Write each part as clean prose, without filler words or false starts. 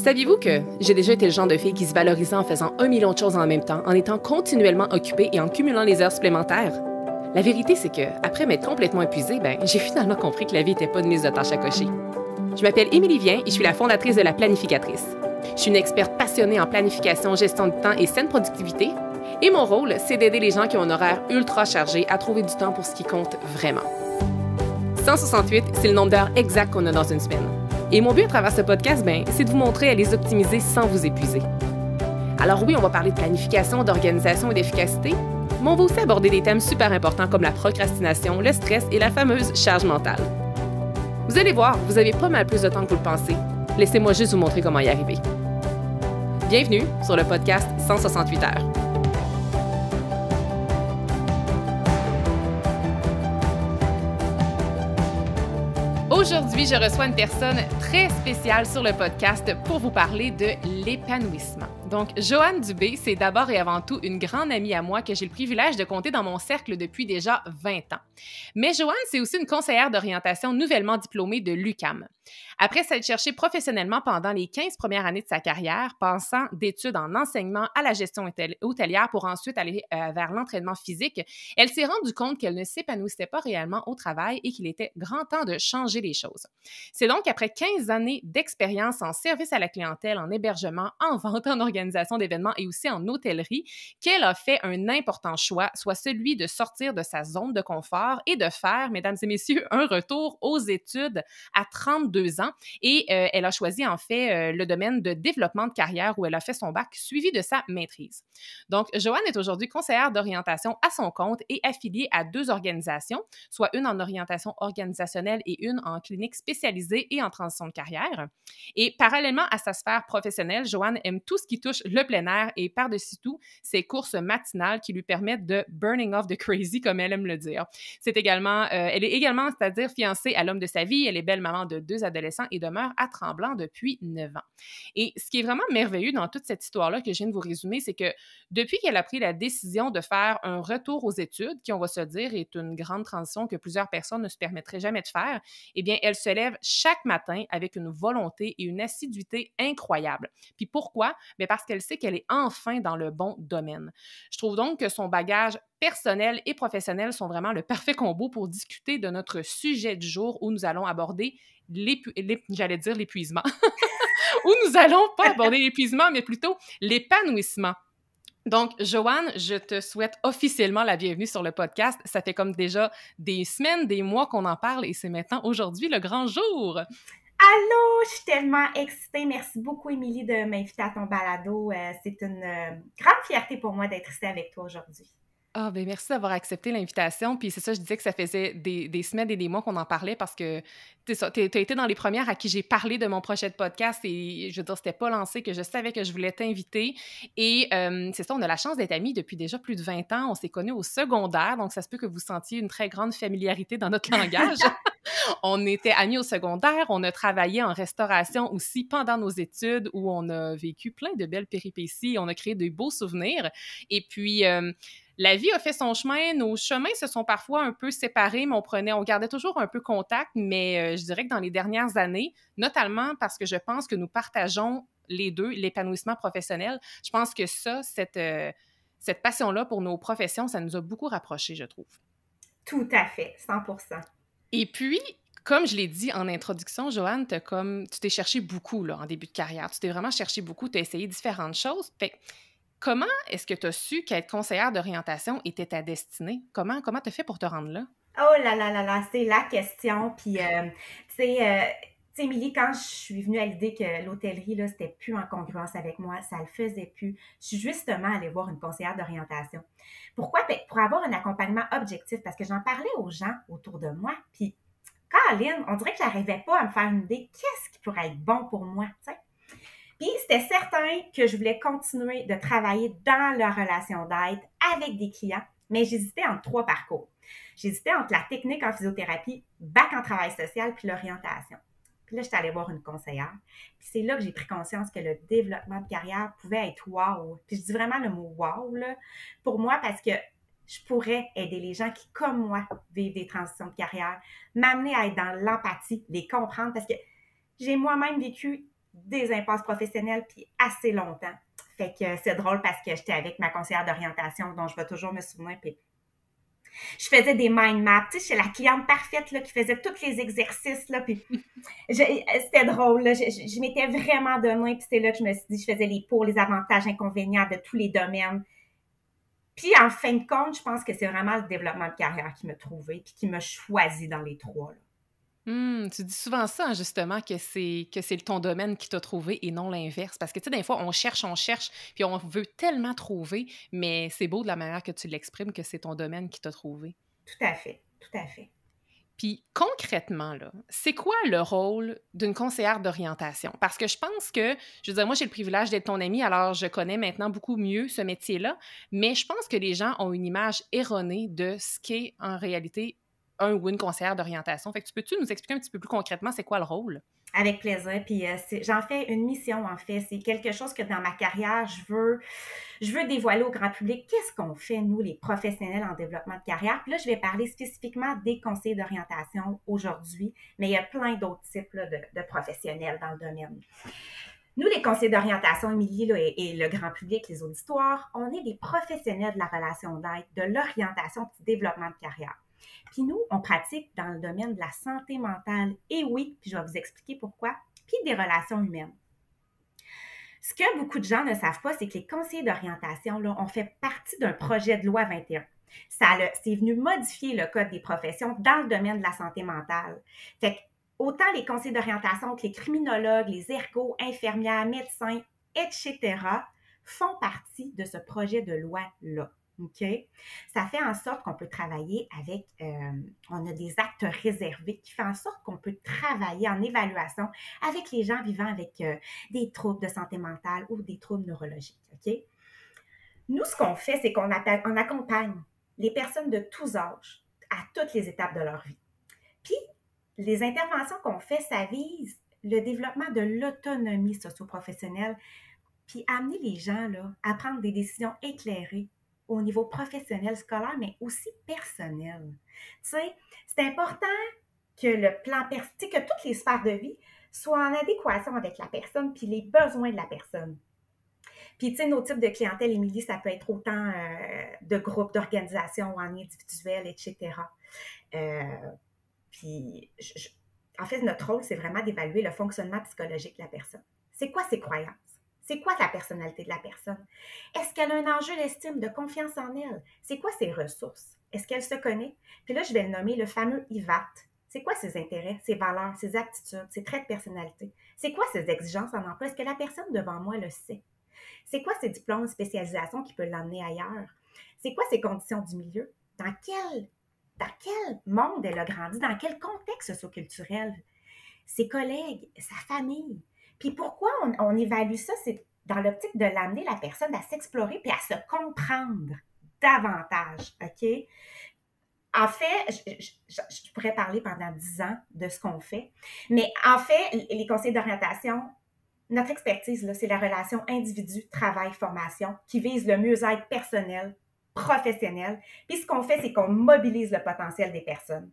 Saviez-vous que j'ai déjà été le genre de fille qui se valorisait en faisant 1 million de choses en même temps, en étant continuellement occupée et en cumulant les heures supplémentaires? La vérité, c'est que, après m'être complètement épuisée, j'ai finalement compris que la vie n'était pas une liste de tâches à cocher. Je m'appelle Émilie Vien et je suis la fondatrice de La Planificatrice. Je suis une experte passionnée en planification, gestion du temps et saine productivité. Et mon rôle, c'est d'aider les gens qui ont un horaire ultra chargé à trouver du temps pour ce qui compte vraiment. 168, c'est le nombre d'heures exact qu'on a dans une semaine. Et mon but à travers ce podcast, c'est de vous montrer à les optimiser sans vous épuiser. Alors oui, on va parler de planification, d'organisation et d'efficacité, mais on va aussi aborder des thèmes super importants comme la procrastination, le stress et la fameuse charge mentale. Vous allez voir, vous avez pas mal plus de temps que vous le pensez. Laissez-moi juste vous montrer comment y arriver. Bienvenue sur le podcast 168 heures. Aujourd'hui, je reçois une personne très spéciale sur le podcast pour vous parler de l'épanouissement. Donc, Joanne Dubé, c'est d'abord et avant tout une grande amie à moi que j'ai le privilège de compter dans mon cercle depuis déjà 20 ans. Mais Joanne, c'est aussi une conseillère d'orientation nouvellement diplômée de l'UQAM. Après s'être cherchée professionnellement pendant les 15 premières années de sa carrière, passant d'études en enseignement à la gestion hôtelière pour ensuite aller vers l'entraînement physique, elle s'est rendue compte qu'elle ne s'épanouissait pas réellement au travail et qu'il était grand temps de changer les choses. C'est donc après 15 années d'expérience en service à la clientèle, en hébergement, en vente, en organisation d'événements et aussi en hôtellerie qu'elle a fait un important choix, soit celui de sortir de sa zone de confort et de faire, mesdames et messieurs, un retour aux études à 32 ans. Et elle a choisi en fait le domaine de développement de carrière où elle a fait son bac suivi de sa maîtrise. Donc, Joanne est aujourd'hui conseillère d'orientation à son compte et affiliée à 2 organisations, soit une en orientation organisationnelle et une en clinique spécialisée et en transition de carrière. Et parallèlement à sa sphère professionnelle, Joanne aime tout ce qui touche le plein air et par-dessus tout, ses courses matinales qui lui permettent de burning off the crazy, comme elle aime le dire. Elle est également, c'est-à-dire fiancée à l'homme de sa vie. Elle est belle maman de 2 adolescents et demeure à Tremblant depuis 9 ans. Et ce qui est vraiment merveilleux dans toute cette histoire-là que je viens de vous résumer, c'est que depuis qu'elle a pris la décision de faire un retour aux études, qui, on va se dire, est une grande transition que plusieurs personnes ne se permettraient jamais de faire, eh bien, elle se lève chaque matin avec une volonté et une assiduité incroyables. Puis pourquoi? Bien parce qu'elle sait qu'elle est enfin dans le bon domaine. Je trouve donc que son bagage personnel et professionnel sont vraiment le parfait combo pour discuter de notre sujet du jour où nous allons aborder l'épuisement. Où nous allons pas aborder l'épuisement, mais plutôt l'épanouissement. Donc, Joanne, je te souhaite officiellement la bienvenue sur le podcast. Ça fait comme déjà des semaines, des mois qu'on en parle et c'est maintenant aujourd'hui le grand jour. Allô, je suis tellement excitée. Merci beaucoup, Émilie, de m'inviter à ton balado. C'est une grande fierté pour moi d'être ici avec toi aujourd'hui. Ah, ben merci d'avoir accepté l'invitation. Puis c'est ça, je disais que ça faisait des semaines et des mois qu'on en parlait parce que t'as été dans les premières à qui j'ai parlé de mon projet de podcast et je veux dire, c'était pas lancé que je savais que je voulais t'inviter. Et c'est ça, on a la chance d'être amis depuis déjà plus de 20 ans. On s'est connus au secondaire, donc ça se peut que vous sentiez une très grande familiarité dans notre langage. On était amis au secondaire, on a travaillé en restauration aussi pendant nos études où on a vécu plein de belles péripéties, on a créé de beaux souvenirs. Et puis, la vie a fait son chemin, nos chemins se sont parfois un peu séparés, mais on gardait toujours un peu contact, mais je dirais que dans les dernières années, notamment parce que je pense que nous partageons les deux l'épanouissement professionnel, je pense que cette passion-là pour nos professions, ça nous a beaucoup rapprochés, je trouve. Tout à fait, 100%. Et puis, comme je l'ai dit en introduction, Joanne, tu t'es cherché beaucoup là, en début de carrière. Tu t'es vraiment cherché beaucoup, tu as essayé différentes choses. Fait, comment est-ce que tu as su qu'être conseillère d'orientation était ta destinée? Comment tu as fait pour te rendre là? Oh là là là là, c'est la question. Puis, tu sais, Émilie, quand je suis venue à l'idée que l'hôtellerie, là, c'était plus en congruence avec moi, ça le faisait plus, je suis justement allée voir une conseillère d'orientation. Pourquoi? Ben, pour avoir un accompagnement objectif, parce que j'en parlais aux gens autour de moi, puis Caroline, on dirait que j'arrivais pas à me faire une idée qu'est-ce qui pourrait être bon pour moi, tu sais. Puis, c'était certain que je voulais continuer de travailler dans la relation d'aide avec des clients, mais j'hésitais entre 3 parcours. J'hésitais entre la technique en physiothérapie, bac en travail social, puis l'orientation. Puis là, j'étais allée voir une conseillère. Puis c'est là que j'ai pris conscience que le développement de carrière pouvait être wow. Puis je dis vraiment le mot wow, là, pour moi, parce que je pourrais aider les gens qui, comme moi, vivent des transitions de carrière, m'amener à être dans l'empathie, les comprendre, parce que j'ai moi-même vécu des impasses professionnelles, puis assez longtemps. Fait que c'est drôle parce que j'étais avec ma conseillère d'orientation, dont je vais toujours me souvenir, puis je faisais des mind maps, tu sais, j'étais la cliente parfaite, là, qui faisait tous les exercices, là, puis c'était drôle, là, je m'étais vraiment donnée, puis c'est là que je me suis dit, je faisais les pour, les avantages, inconvénients de tous les domaines. Puis en fin de compte, je pense que c'est vraiment le développement de carrière qui m'a trouvé, puis qui m'a choisi dans les trois, là. Tu dis souvent ça, hein, justement, que c'est ton domaine qui t'a trouvé et non l'inverse. Parce que, tu sais, des fois, on cherche, puis on veut tellement trouver, mais c'est beau de la manière que tu l'exprimes que c'est ton domaine qui t'a trouvé. Tout à fait, tout à fait. Puis concrètement, là, c'est quoi le rôle d'une conseillère d'orientation? Parce que je pense que, je veux dire, moi, j'ai le privilège d'être ton amie, alors je connais maintenant beaucoup mieux ce métier-là, mais je pense que les gens ont une image erronée de ce qu'est en réalité un ou une conseillère d'orientation. Fait que peux-tu nous expliquer un petit peu plus concrètement c'est quoi le rôle? Avec plaisir. Puis j'en fais une mission, en fait. C'est quelque chose que dans ma carrière, je veux dévoiler au grand public. Qu'est-ce qu'on fait, nous, les professionnels en développement de carrière? Puis là, je vais parler spécifiquement des conseillers d'orientation aujourd'hui, mais il y a plein d'autres types là, de professionnels dans le domaine. Nous, les conseillers d'orientation, Émilie, là, et le grand public, les auditoires, on est des professionnels de la relation d'aide, de l'orientation et du développement de carrière. Puis nous, on pratique dans le domaine de la santé mentale, et oui, puis je vais vous expliquer pourquoi, puis des relations humaines. Ce que beaucoup de gens ne savent pas, c'est que les conseillers d'orientation, là, ont fait partie d'un projet de loi 21. C'est venu modifier le code des professions dans le domaine de la santé mentale. Fait que autant les conseillers d'orientation que les criminologues, les ergos, infirmières, médecins, etc. font partie de ce projet de loi-là. OK? Ça fait en sorte qu'on peut travailler avec, on a des actes réservés qui font en sorte qu'on peut travailler en évaluation avec les gens vivant avec des troubles de santé mentale ou des troubles neurologiques. OK? Nous, ce qu'on fait, c'est qu'on accompagne les personnes de tous âges à toutes les étapes de leur vie. Puis, les interventions qu'on fait, ça vise le développement de l'autonomie socio-professionnelle, puis amener les gens là, à prendre des décisions éclairées au niveau professionnel, scolaire, mais aussi personnel. Tu sais, c'est important que le plan, tu sais, que toutes les sphères de vie soient en adéquation avec la personne puis les besoins de la personne. Puis, tu sais, nos types de clientèle, Émilie, ça peut être autant de groupes, d'organisations ou en individuel, etc. Puis, en fait, notre rôle, c'est vraiment d'évaluer le fonctionnement psychologique de la personne. C'est quoi ses croyances? C'est quoi la personnalité de la personne? Est-ce qu'elle a un enjeu d'estime, de confiance en elle? C'est quoi ses ressources? Est-ce qu'elle se connaît? Puis là, je vais le nommer le fameux IVAT. C'est quoi ses intérêts, ses valeurs, ses aptitudes, ses traits de personnalité? C'est quoi ses exigences en emploi? Est-ce que la personne devant moi le sait? C'est quoi ses diplômes de spécialisation qui peut l'emmener ailleurs? C'est quoi ses conditions du milieu? Dans quel monde elle a grandi? Dans quel contexte socio-culturel? Ses collègues, sa famille? Puis pourquoi on évalue ça? C'est dans l'optique de l'amener la personne à s'explorer puis à se comprendre davantage, OK? En fait, je pourrais parler pendant 10 ans de ce qu'on fait, mais en fait, les conseillers d'orientation, notre expertise, là, c'est la relation individu, travail, formation qui vise le mieux-être personnel, professionnel. Puis ce qu'on fait, c'est qu'on mobilise le potentiel des personnes.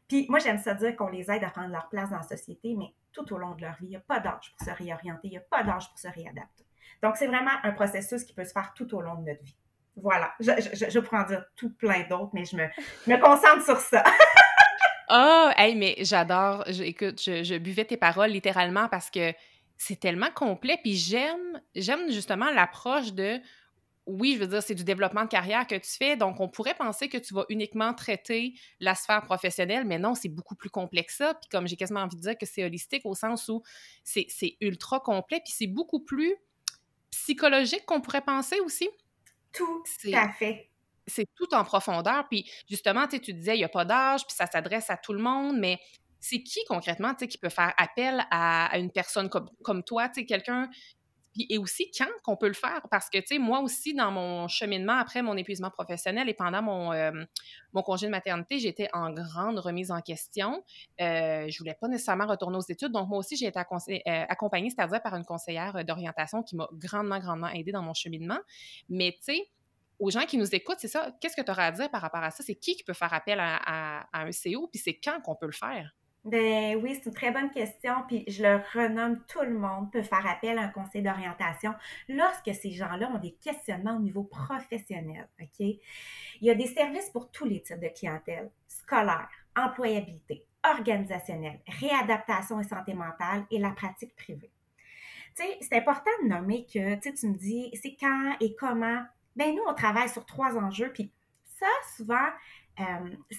Puis moi, j'aime ça dire qu'on les aide à prendre leur place dans la société, mais tout au long de leur vie, il n'y a pas d'âge pour se réorienter, il n'y a pas d'âge pour se réadapter. Donc, c'est vraiment un processus qui peut se faire tout au long de notre vie. Voilà, je pourrais en dire tout plein d'autres, mais je me concentre sur ça. Ah, hey, mais j'adore. Écoute, je buvais tes paroles littéralement parce que c'est tellement complet. Puis j'aime justement l'approche de, oui, je veux dire, c'est du développement de carrière que tu fais. Donc, on pourrait penser que tu vas uniquement traiter la sphère professionnelle, mais non, c'est beaucoup plus complexe que ça. Puis comme j'ai quasiment envie de dire que c'est holistique au sens où c'est ultra complet. Puis c'est beaucoup plus psychologique qu'on pourrait penser aussi. Tout C'est à fait. c'est tout en profondeur. Puis justement, tu disais, il n'y a pas d'âge, puis ça s'adresse à tout le monde, mais c'est qui concrètement qui peut faire appel à une personne comme toi, quelqu'un, et aussi quand qu'on peut le faire? Parce que, moi aussi, dans mon cheminement après mon épuisement professionnel et pendant mon congé de maternité, j'étais en grande remise en question. Je voulais pas nécessairement retourner aux études, donc moi aussi, j'ai été accompagnée, c'est-à-dire par une conseillère d'orientation qui m'a grandement, grandement aidée dans mon cheminement. Mais, tu sais, aux gens qui nous écoutent, c'est ça. Qu'est-ce que tu auras à dire par rapport à ça? C'est qui peut faire appel à un CO? Puis c'est quand qu'on peut le faire? Ben oui, c'est une très bonne question, puis je le renomme, tout le monde peut faire appel à un conseil d'orientation lorsque ces gens-là ont des questionnements au niveau professionnel, OK? Il y a des services pour tous les types de clientèle, scolaire, employabilité, organisationnelle, réadaptation et santé mentale et la pratique privée. Tu sais, c'est important de nommer que, tu sais, tu me dis, c'est quand et comment. Ben nous, on travaille sur 3 enjeux, puis ça, souvent,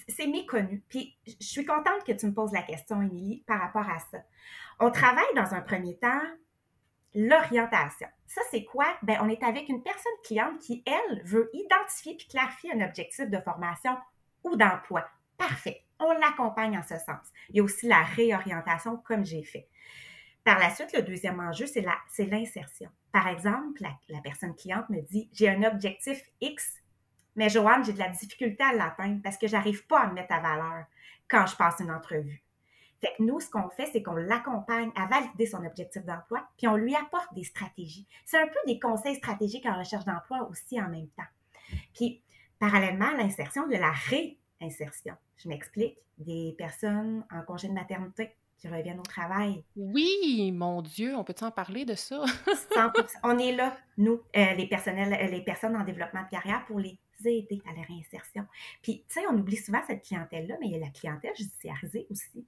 c'est méconnu. Puis je suis contente que tu me poses la question, Émilie, par rapport à ça. On travaille dans un premier temps l'orientation. Ça, c'est quoi? Ben, on est avec une personne cliente qui, elle, veut identifier puis clarifier un objectif de formation ou d'emploi. Parfait. On l'accompagne en ce sens. Il y a aussi la réorientation, comme j'ai fait. Par la suite, le deuxième enjeu, c'est l'insertion. Par exemple, la personne cliente me dit, j'ai un objectif X, mais Joanne, j'ai de la difficulté à l'atteindre parce que j'arrive pas à me mettre à valeur quand je passe une entrevue. Fait que nous, ce qu'on fait, c'est qu'on l'accompagne à valider son objectif d'emploi, puis on lui apporte des stratégies. C'est un peu des conseils stratégiques en recherche d'emploi aussi en même temps. Puis, parallèlement à l'insertion, il y a la réinsertion. Je m'explique. Des personnes en congé de maternité qui reviennent au travail. Oui, mon Dieu, on peut-tu en parler de ça? 100%. On est là, nous, les personnes en développement de carrière, pour les aider à la réinsertion. Puis, tu sais, on oublie souvent cette clientèle-là, mais il y a la clientèle judiciarisée aussi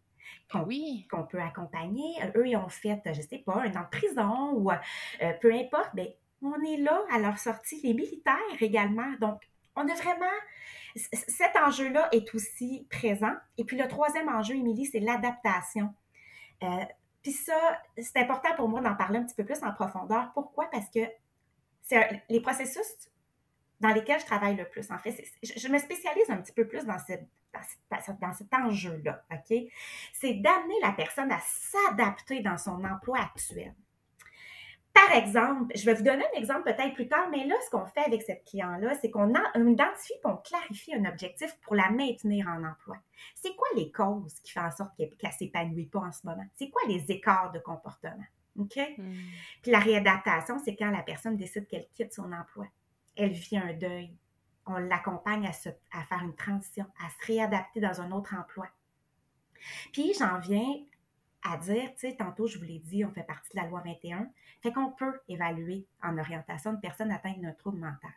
Ben qu'on oui. qu'on peut accompagner. Eux, ils ont fait, je sais pas, un an de prison ou peu importe, mais on est là à leur sortie. Les militaires également. Donc, on a vraiment... Cet enjeu-là est aussi présent. Et puis, le troisième enjeu, Émilie, c'est l'adaptation. Euh, Puis ça, c'est important pour moi d'en parler un petit peu plus en profondeur. Pourquoi? Parce que les processus dans lesquels je travaille le plus. En fait, je me spécialise un petit peu plus dans cet enjeu-là, OK? C'est d'amener la personne à s'adapter dans son emploi actuel. Par exemple, je vais vous donner un exemple peut-être plus tard, mais là, ce qu'on fait avec cette client-là, c'est qu'on identifie et on clarifie un objectif pour la maintenir en emploi. C'est quoi les causes qui font en sorte qu'elle ne s'épanouit pas en ce moment? C'est quoi les écarts de comportement? OK? Hmm. Puis la réadaptation, c'est quand la personne décide qu'elle quitte son emploi. Elle vit un deuil. On l'accompagne à faire une transition, à se réadapter dans un autre emploi. Puis j'en viens à dire, tu sais, tantôt je vous l'ai dit, on fait partie de la loi 21, fait qu'on peut évaluer en orientation une personne atteinte d'un trouble mental.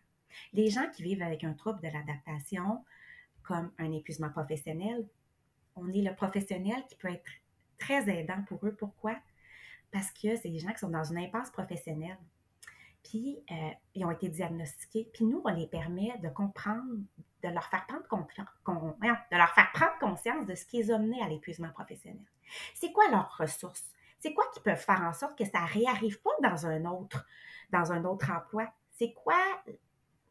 Les gens qui vivent avec un trouble de l'adaptation, comme un épuisement professionnel, on est le professionnel qui peut être très aidant pour eux. Pourquoi? Parce que c'est des gens qui sont dans une impasse professionnelle. Puis, ils ont été diagnostiqués. Puis nous, on les permet de comprendre, de leur faire prendre conscience de ce qui les a menés à l'épuisement professionnel. C'est quoi leurs ressources? C'est quoi qui peuvent faire en sorte que ça ne réarrive pas dans un autre emploi? C'est quoi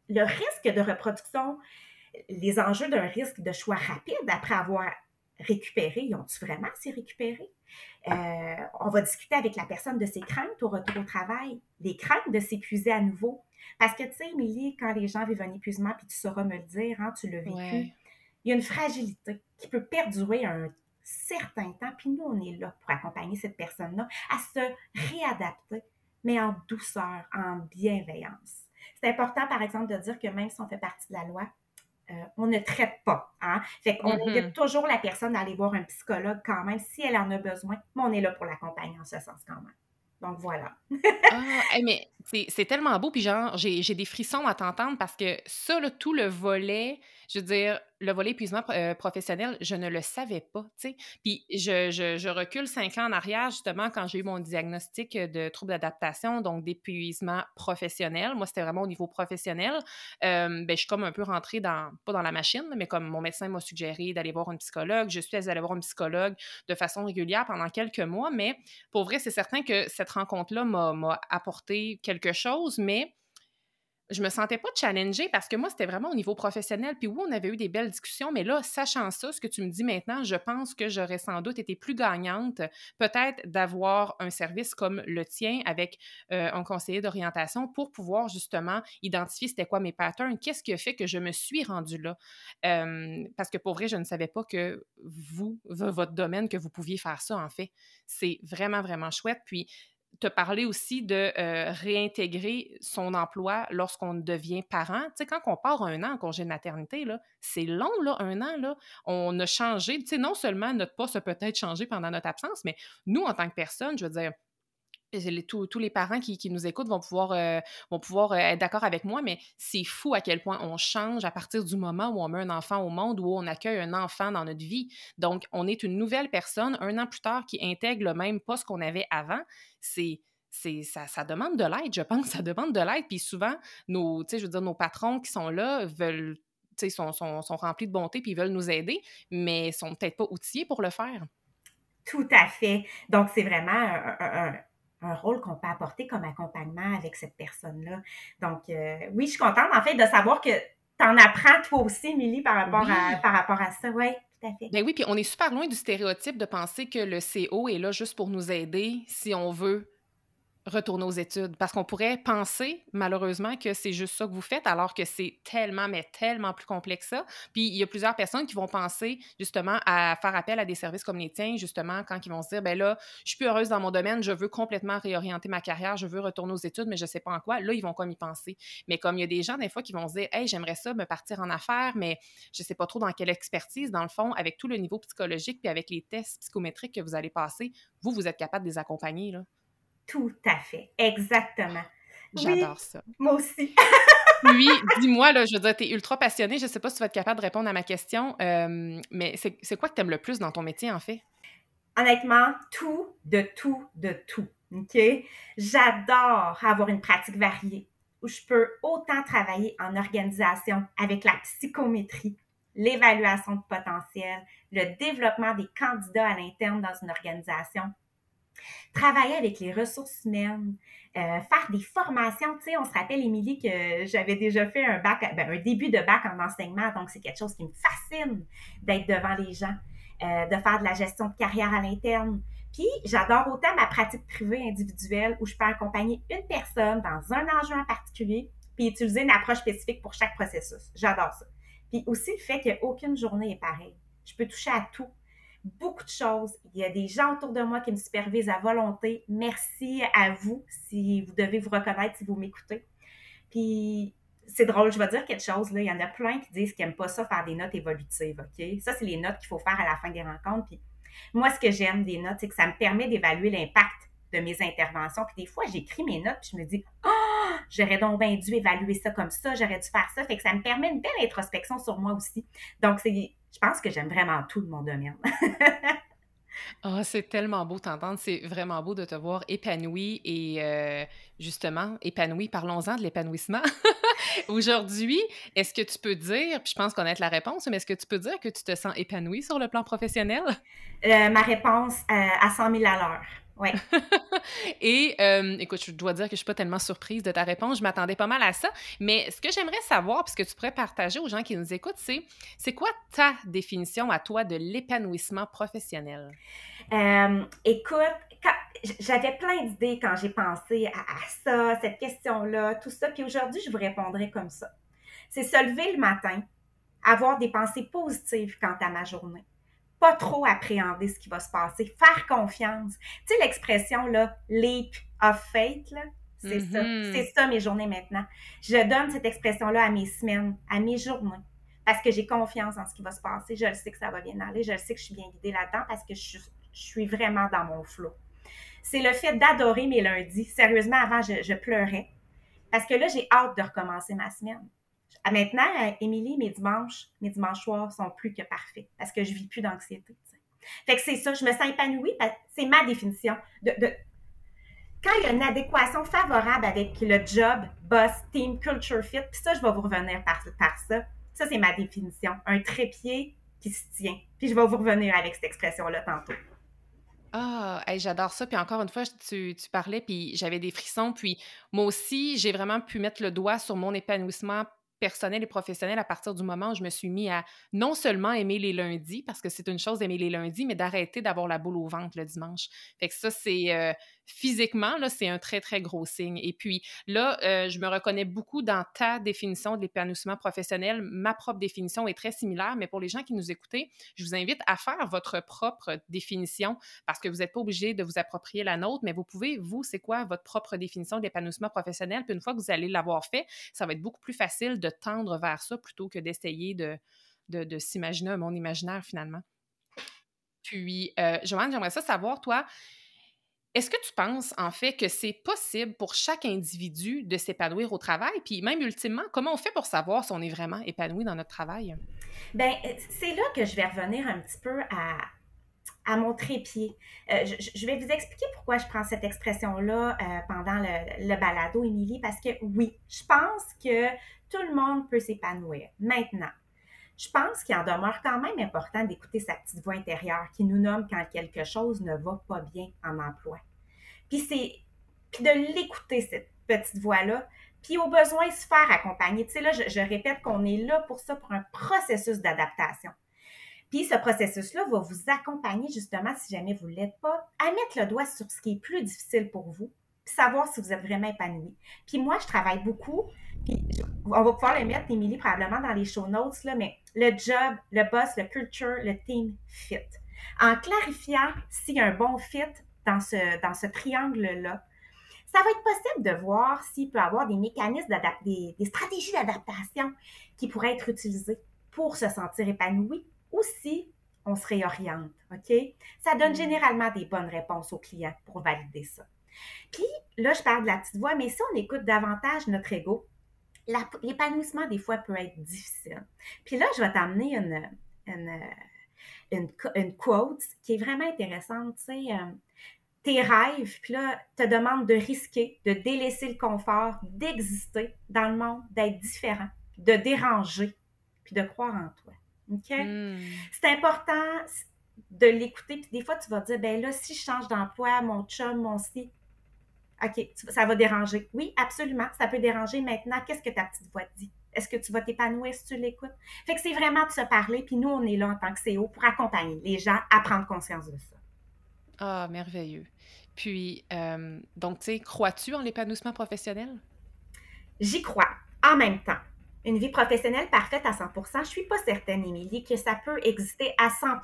le risque de reproduction, les enjeux d'un risque de choix rapide après avoir récupéré? Ils ont-ils vraiment s'y récupérer? On va discuter avec la personne de ses craintes au retour au travail, les craintes de s'épuiser à nouveau. Parce que, tu sais, Émilie, quand les gens vivent un épuisement, puis tu sauras me le dire, hein, tu l'as vécu, Ouais. il y a une fragilité qui peut perdurer un certain temps. Puis nous, on est là pour accompagner cette personne-là à se réadapter, mais en douceur, en bienveillance. C'est important, par exemple, de dire que même si on fait partie de la loi, on ne traite pas. Hein? Fait qu'on invite Mhm. toujours la personne à aller voir un psychologue quand même, si elle en a besoin, mais on est là pour l'accompagner en ce sens quand même. Donc voilà. Ah, hey, mais c'est tellement beau, puis genre, j'ai des frissons à t'entendre parce que ça, là, tout le volet, je veux dire, le volet épuisement professionnel, je ne le savais pas, tu sais. Puis je recule 5 ans en arrière, justement, quand j'ai eu mon diagnostic de trouble d'adaptation, donc d'épuisement professionnel. Moi, c'était vraiment au niveau professionnel. Ben, je suis comme un peu rentrée pas dans la machine, mais comme mon médecin m'a suggéré d'aller voir une psychologue, je suis allée voir une psychologue de façon régulière pendant quelques mois, mais pour vrai, c'est certain que cette rencontre-là m'a apporté quelque chose, mais je me sentais pas challengée parce que moi, c'était vraiment au niveau professionnel. Puis oui, on avait eu des belles discussions, mais là, sachant ça, ce que tu me dis maintenant, je pense que j'aurais sans doute été plus gagnante, peut-être d'avoir un service comme le tien avec un conseiller d'orientation pour pouvoir justement identifier c'était quoi mes patterns, qu'est-ce qui a fait que je me suis rendue là. Parce que pour vrai, je ne savais pas que vous, votre domaine, que vous pouviez faire ça, en fait. C'est vraiment, vraiment chouette. Puis, te parler aussi de réintégrer son emploi lorsqu'on devient parent. Tu sais, quand on part 1 an en congé de maternité, là, c'est long, là, 1 an, là. On a changé. Tu sais, non seulement notre poste a peut-être changé pendant notre absence, mais nous, en tant que personne, je veux dire, tous les parents qui nous écoutent vont pouvoir être d'accord avec moi, mais c'est fou à quel point on change à partir du moment où on met un enfant au monde, où on accueille un enfant dans notre vie. Donc, on est une nouvelle personne 1 an plus tard qui intègre le même poste qu'on avait avant. Ça demande de l'aide, je pense. Ça demande de l'aide. Puis souvent, tu sais, je veux dire, nos patrons qui sont là veulent, tu sais, sont remplis de bonté puis ils veulent nous aider, mais sont peut-être pas outillés pour le faire. Tout à fait. Donc, c'est vraiment un rôle qu'on peut apporter comme accompagnement avec cette personne-là. Donc, oui, je suis contente, en fait, de savoir que tu en apprends toi aussi, Émilie, Oui. par rapport à ça. Oui, tout à fait. Ben oui, puis on est super loin du stéréotype de penser que le CO est là juste pour nous aider si on veut retourner aux études. Parce qu'on pourrait penser, malheureusement, que c'est juste ça que vous faites, alors que c'est tellement, mais tellement plus complexe que ça. Puis il y a plusieurs personnes qui vont penser, justement, à faire appel à des services comme les tiens, justement, quand ils vont se dire, ben là, je suis plus heureuse dans mon domaine, je veux complètement réorienter ma carrière, je veux retourner aux études, mais je sais pas en quoi. Là, ils vont comme y penser. Mais comme il y a des gens, des fois, qui vont se dire, hey, j'aimerais ça me partir en affaires, mais je sais pas trop dans quelle expertise, dans le fond, avec tout le niveau psychologique, puis avec les tests psychométriques que vous allez passer, vous êtes capable de les accompagner, là. Tout à fait. Exactement. Oui, J'adore ça. moi aussi. Puis, dis-moi, là, je veux dire, tu es ultra passionnée. Je sais pas si tu vas être capable de répondre à ma question, mais c'est quoi que tu aimes le plus dans ton métier, en fait? Honnêtement, tout, de tout, de tout. OK? J'adore avoir une pratique variée où je peux autant travailler en organisation avec la psychométrie, l'évaluation de potentiel, le développement des candidats à l'interne dans une organisation, travailler avec les ressources humaines, faire des formations. Tu sais, on se rappelle, Émilie, que j'avais déjà fait un bac, un début de bac en enseignement, donc c'est quelque chose qui me fascine d'être devant les gens, de faire de la gestion de carrière à l'interne. Puis, j'adore autant ma pratique privée individuelle où je peux accompagner une personne dans un enjeu en particulier, puis utiliser une approche spécifique pour chaque processus. J'adore ça. Puis aussi le fait qu'aucune journée est pareille. Je peux toucher à tout, beaucoup de choses. Il y a des gens autour de moi qui me supervisent à volonté. Merci à vous si vous devez vous reconnaître, si vous m'écoutez. Puis, c'est drôle, je vais dire quelque chose, là. Il y en a plein qui disent qu'ils n'aiment pas ça faire des notes évolutives, OK? Ça, c'est les notes qu'il faut faire à la fin des rencontres. Puis, moi, ce que j'aime des notes, c'est que ça me permet d'évaluer l'impact de mes interventions. Puis des fois, j'écris mes notes, puis je me dis, oh, j'aurais donc bien dû évaluer ça comme ça, j'aurais dû faire ça. Fait que ça me permet une belle introspection sur moi aussi. Donc, je pense que j'aime vraiment tout de mon domaine. Ah, c'est tellement beau t'entendre. C'est vraiment beau de te voir épanouie et justement, épanouie. Parlons-en de l'épanouissement. Aujourd'hui, est-ce que tu peux dire, puis je pense connaître la réponse, mais est-ce que tu peux dire que tu te sens épanouie sur le plan professionnel? Ma réponse à 100 000 à l'heure. Oui. Et écoute, je dois dire que je suis pas tellement surprise de ta réponse. Je m'attendais pas mal à ça. Mais ce que j'aimerais savoir, puis ce que tu pourrais partager aux gens qui nous écoutent, c'est quoi ta définition à toi de l'épanouissement professionnel? Écoute, j'avais plein d'idées quand j'ai pensé à ça, cette question-là, tout ça. Puis aujourd'hui, je vous répondrai comme ça. C'est se lever le matin, avoir des pensées positives quant à ma journée. Pas trop appréhender ce qui va se passer, faire confiance. Tu sais, l'expression, là, leap of faith, là, c'est ça. C'est ça mes journées maintenant. Je donne cette expression-là à mes semaines, à mes journées, parce que j'ai confiance en ce qui va se passer. Je le sais que ça va bien aller. Je le sais que je suis bien guidée là-dedans parce que je suis vraiment dans mon flow. C'est le fait d'adorer mes lundis. Sérieusement, avant, je pleurais parce que là, j'ai hâte de recommencer ma semaine. Maintenant, Émilie, mes dimanches soirs sont plus que parfaits parce que je vis plus d'anxiété. T'sais. Fait que c'est ça, je me sens épanouie. C'est ma définition. Quand il y a une adéquation favorable avec le job, boss, team, culture fit, puis ça, je vais vous revenir par ça. Ça, c'est ma définition. Un trépied qui se tient. Puis je vais vous revenir avec cette expression-là tantôt. Ah, hey, j'adore ça. Puis encore une fois, tu parlais, puis j'avais des frissons. Puis moi aussi, j'ai vraiment pu mettre le doigt sur mon épanouissement personnel et professionnel à partir du moment où je me suis mis à non seulement aimer les lundis, parce que c'est une chose d'aimer les lundis, mais d'arrêter d'avoir la boule au ventre le dimanche. Fait que ça, physiquement, là, c'est un très, très gros signe. Et puis là, je me reconnais beaucoup dans ta définition de l'épanouissement professionnel. Ma propre définition est très similaire, mais pour les gens qui nous écoutent, je vous invite à faire votre propre définition parce que vous n'êtes pas obligé de vous approprier la nôtre, mais vous pouvez, vous, c'est quoi votre propre définition de l'épanouissement professionnel? Puis une fois que vous allez l'avoir fait, ça va être beaucoup plus facile de tendre vers ça plutôt que d'essayer de s'imaginer un monde imaginaire finalement. Puis, Joanne, j'aimerais ça savoir, toi, est-ce que tu penses, en fait, que c'est possible pour chaque individu de s'épanouir au travail? Puis même, ultimement, comment on fait pour savoir si on est vraiment épanoui dans notre travail? Bien, c'est là que je vais revenir un petit peu à mon trépied. Je vais vous expliquer pourquoi je prends cette expression-là pendant le balado, Émilie, parce que oui, je pense que tout le monde peut s'épanouir. Maintenant, je pense qu'il en demeure quand même important d'écouter sa petite voix intérieure qui nous nomme quand quelque chose ne va pas bien en emploi. Puis de l'écouter, cette petite voix-là, puis au besoin se faire accompagner. Tu sais, là, je répète qu'on est là pour ça, pour un processus d'adaptation. Puis ce processus-là va vous accompagner justement, si jamais vous ne l'êtes pas, à mettre le doigt sur ce qui est plus difficile pour vous, puis savoir si vous êtes vraiment épanoui. Puis moi, je travaille beaucoup, puis on va pouvoir le mettre, Émilie, probablement dans les show notes, là, mais le job, le boss, le culture, le team fit. En clarifiant s'il y a un bon fit dans ce triangle-là, ça va être possible de voir s'il peut y avoir des mécanismes, des stratégies d'adaptation qui pourraient être utilisées pour se sentir épanoui ou si on se réoriente, OK? Ça donne généralement des bonnes réponses aux clients pour valider ça. Puis là, je parle de la petite voix, mais si on écoute davantage notre ego, l'épanouissement, des fois, peut être difficile. Puis là, je vais t'amener une quote qui est vraiment intéressante, tu sais, tes rêves, puis là, te demandent de risquer, de délaisser le confort, d'exister dans le monde, d'être différent, de déranger, puis de croire en toi. OK? C'est important de l'écouter, puis des fois, tu vas te dire, ben là, si je change d'emploi, mon chum, mon si, OK, ça va déranger. Oui, absolument, ça peut déranger. Maintenant, qu'est-ce que ta petite voix te dit? Est-ce que tu vas t'épanouir si tu l'écoutes? Fait que c'est vraiment de se parler, puis nous, on est là en tant que CEO pour accompagner les gens à prendre conscience de ça. Ah, merveilleux. Puis, donc, tu sais, crois-tu en l'épanouissement professionnel? J'y crois. En même temps, une vie professionnelle parfaite à 100%, je suis pas certaine, Émilie, que ça peut exister à 100%.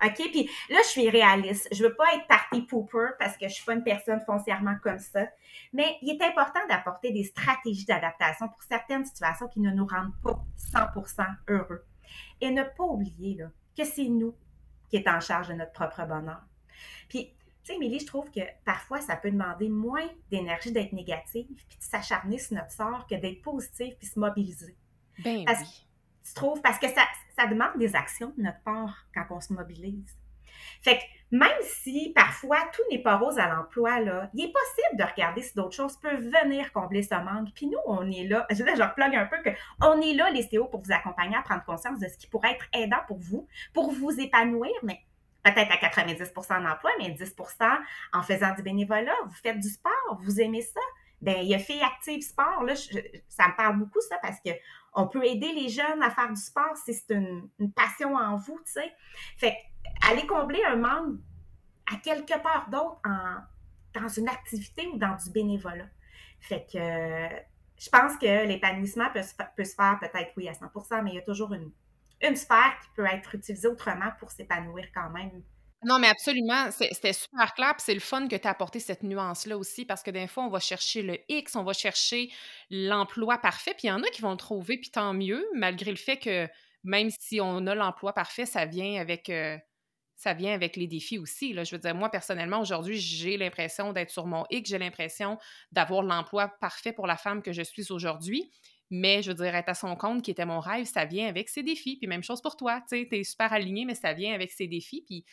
OK? Puis là, je suis réaliste. Je veux pas être party pooper parce que je suis pas une personne foncièrement comme ça. Mais il est important d'apporter des stratégies d'adaptation pour certaines situations qui ne nous rendent pas 100% heureux. Et ne pas oublier là, que c'est nous qui est en charge de notre propre bonheur. Puis, tu sais, Émilie, je trouve que parfois, ça peut demander moins d'énergie d'être négative puis de s'acharner sur notre sort que d'être positive puis se mobiliser. Ben Parce, oui. tu trouves? Parce que ça demande des actions de notre part quand on se mobilise. Fait que même si parfois tout n'est pas rose à l'emploi, là, il est possible de regarder si d'autres choses peuvent venir combler ce manque. Puis nous, on est là, je replogue un peu qu'on est là, les CO, pour vous accompagner à prendre conscience de ce qui pourrait être aidant pour vous épanouir, mais peut-être à 90% en emploi, mais 10% en faisant du bénévolat. Vous faites du sport, vous aimez ça. Ben, il y a Filles Actives Sport, là, ça me parle beaucoup, ça, parce que on peut aider les jeunes à faire du sport si c'est une passion en vous, tu sais. Fait aller combler un manque à quelque part d'autre dans une activité ou dans du bénévolat. Fait que je pense que l'épanouissement peut se faire peut-être, oui, à 100%, mais il y a toujours une sphère qui peut être utilisée autrement pour s'épanouir quand même. Non, mais absolument, c'était super clair, puis c'est le fun que tu as apporté cette nuance-là aussi, parce que des fois, on va chercher le X, on va chercher l'emploi parfait, puis il y en a qui vont le trouver, puis tant mieux, malgré le fait que même si on a l'emploi parfait, ça vient avec les défis aussi, là. Je veux dire, moi, personnellement, aujourd'hui, j'ai l'impression d'être sur mon X, j'ai l'impression d'avoir l'emploi parfait pour la femme que je suis aujourd'hui. Mais je veux dire, être à son compte, qui était mon rêve, ça vient avec ses défis. Puis même chose pour toi, tu sais, t'es super aligné, mais ça vient avec ses défis. Puis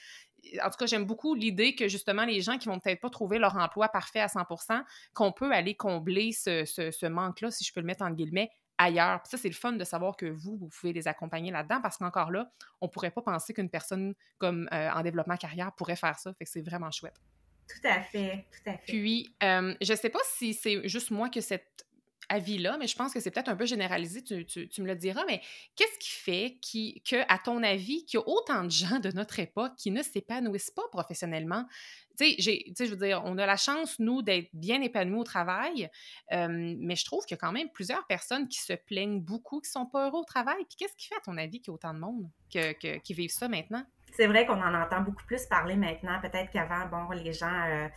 en tout cas, j'aime beaucoup l'idée que justement, les gens qui vont peut-être pas trouver leur emploi parfait à 100%, qu'on peut aller combler ce manque-là, si je peux le mettre en guillemets, ailleurs. Puis ça, c'est le fun de savoir que vous pouvez les accompagner là-dedans parce qu'encore là, on pourrait pas penser qu'une personne comme en développement carrière pourrait faire ça. Fait que c'est vraiment chouette. Tout à fait, tout à fait. Puis, je sais pas si c'est juste moi que cette avis-là, mais je pense que c'est peut-être un peu généralisé, tu me le diras, mais qu'est-ce qui fait à ton avis, qu'il y a autant de gens de notre époque qui ne s'épanouissent pas professionnellement? Je veux dire, on a la chance, nous, d'être bien épanouis au travail, mais je trouve qu'il y a quand même plusieurs personnes qui se plaignent beaucoup, qui ne sont pas heureux au travail. Puis qu'est-ce qui fait, à ton avis, qu'il y a autant de monde qui vivent ça maintenant? C'est vrai qu'on en entend beaucoup plus parler maintenant. Peut-être qu'avant, bon, les gens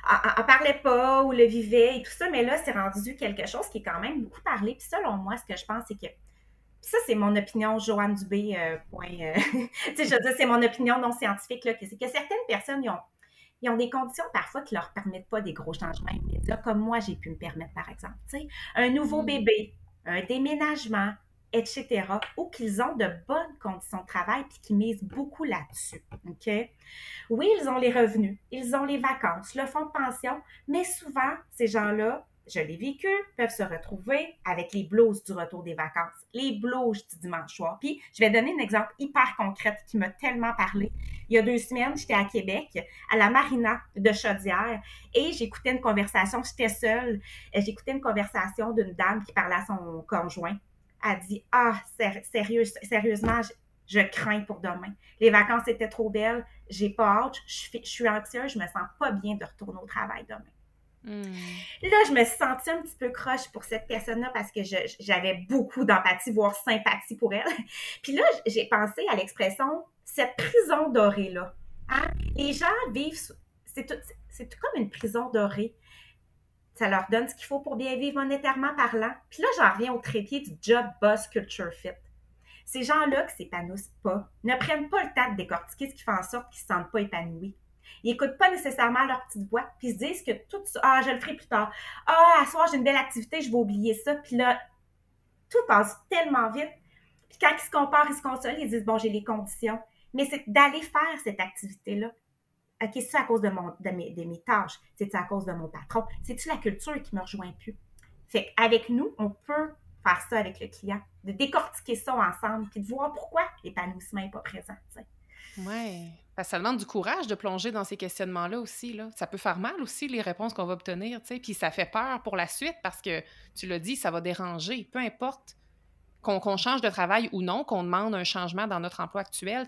en parlaient pas ou le vivaient et tout ça, mais là, c'est rendu quelque chose qui est quand même beaucoup parlé. Puis selon moi, ce que je pense, c'est que puis ça, c'est mon opinion, Joanne Dubé, tu sais, je veux dire, c'est mon opinion non scientifique, là, c'est que certaines personnes, ils ont des conditions parfois qui leur permettent pas des gros changements immédiats, comme moi, j'ai pu me permettre, par exemple. Tu sais, un nouveau bébé, un déménagement, etc., ou qu'ils ont de bonnes conditions de travail puis qu'ils misent beaucoup là-dessus. OK? Oui, ils ont les revenus, ils ont les vacances, le fonds de pension, mais souvent, ces gens-là, je l'ai vécu, peuvent se retrouver avec les blues du retour des vacances, les blues du dimanche soir. Puis, je vais donner un exemple hyper concret qui m'a tellement parlé. Il y a 2 semaines, j'étais à Québec, à la marina de Chaudière, et j'écoutais une conversation, j'étais seule, j'écoutais une conversation d'une dame qui parlait à son conjoint. Elle dit « Ah, sérieusement, je crains pour demain. Les vacances étaient trop belles, j'ai pas hâte, je suis anxieuse, je me sens pas bien de retourner au travail demain. » Là, je me suis sentie un petit peu croche pour cette personne-là parce que j'avais beaucoup d'empathie, voire sympathie pour elle. Puis là, j'ai pensé à l'expression « cette prison dorée-là ». Hein? Les gens vivent, c'est tout comme une prison dorée. Ça leur donne ce qu'il faut pour bien vivre monétairement parlant. Puis là, j'en reviens au trépied du job boss culture fit. Ces gens-là qui s'épanouissent pas ne prennent pas le temps de décortiquer ce qui fait en sorte qu'ils ne se sentent pas épanouis. Ils n'écoutent pas nécessairement leur petite voix, puis ils se disent que tout ça, ah, je le ferai plus tard. Ah, à soir, j'ai une belle activité, je vais oublier ça. Puis là, tout passe tellement vite. Puis quand ils se comparent, ils se consolent, ils disent, bon, j'ai les conditions. Mais c'est d'aller faire cette activité-là. OK, c'est-tu à cause de mes tâches? C'est-tu à cause de mon patron? C'est-tu la culture qui me rejoint plus? Fait qu'avec nous, on peut faire ça avec le client, de décortiquer ça ensemble, puis de voir pourquoi l'épanouissement n'est pas présent. Oui, ça demande du courage de plonger dans ces questionnements-là aussi. Là. Ça peut faire mal aussi, les réponses qu'on va obtenir, puis ça fait peur pour la suite parce que, tu l'as dit, ça va déranger. Peu importe qu'on change de travail ou non, qu'on demande un changement dans notre emploi actuel,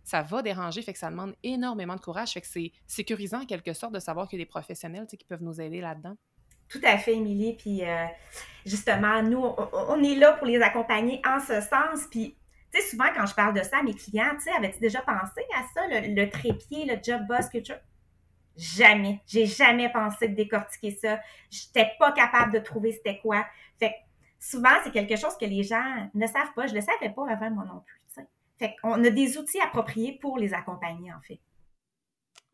ça va déranger, fait que ça demande énormément de courage, fait que c'est sécurisant en quelque sorte de savoir qu'il y a des professionnels qui peuvent nous aider là-dedans. Tout à fait, Émilie. Puis justement, nous, on est là pour les accompagner en ce sens. Puis, tu sais, souvent, quand je parle de ça à mes clients, tu sais, avais-tu déjà pensé à ça, le trépied, le job boss culture? Jamais. J'ai jamais pensé de décortiquer ça. J'étais pas capable de trouver c'était quoi. Fait que souvent, c'est quelque chose que les gens ne savent pas. Je le savais pas avant, moi non plus, tu sais. Fait qu'on a des outils appropriés pour les accompagner, en fait.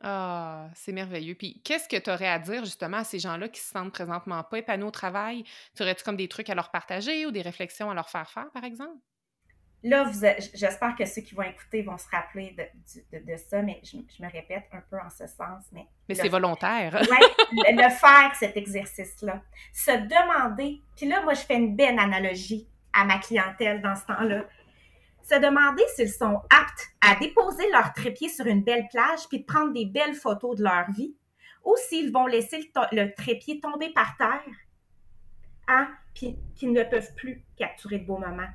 Ah, c'est merveilleux. Puis, qu'est-ce que tu aurais à dire justement à ces gens-là qui se sentent présentement pas épanouis au travail? Tu aurais-tu comme des trucs à leur partager ou des réflexions à leur faire faire, par exemple? Là, j'espère que ceux qui vont écouter vont se rappeler de ça, mais je me répète un peu en ce sens. Mais c'est volontaire. Oui, le faire, cet exercice-là. Se demander, puis là, moi, je fais une belle analogie à ma clientèle dans ce temps-là. Se demander s'ils sont aptes à déposer leur trépied sur une belle plage puis de prendre des belles photos de leur vie ou s'ils vont laisser le trépied tomber par terre, hein, puis qu'ils ne peuvent plus capturer de beaux moments.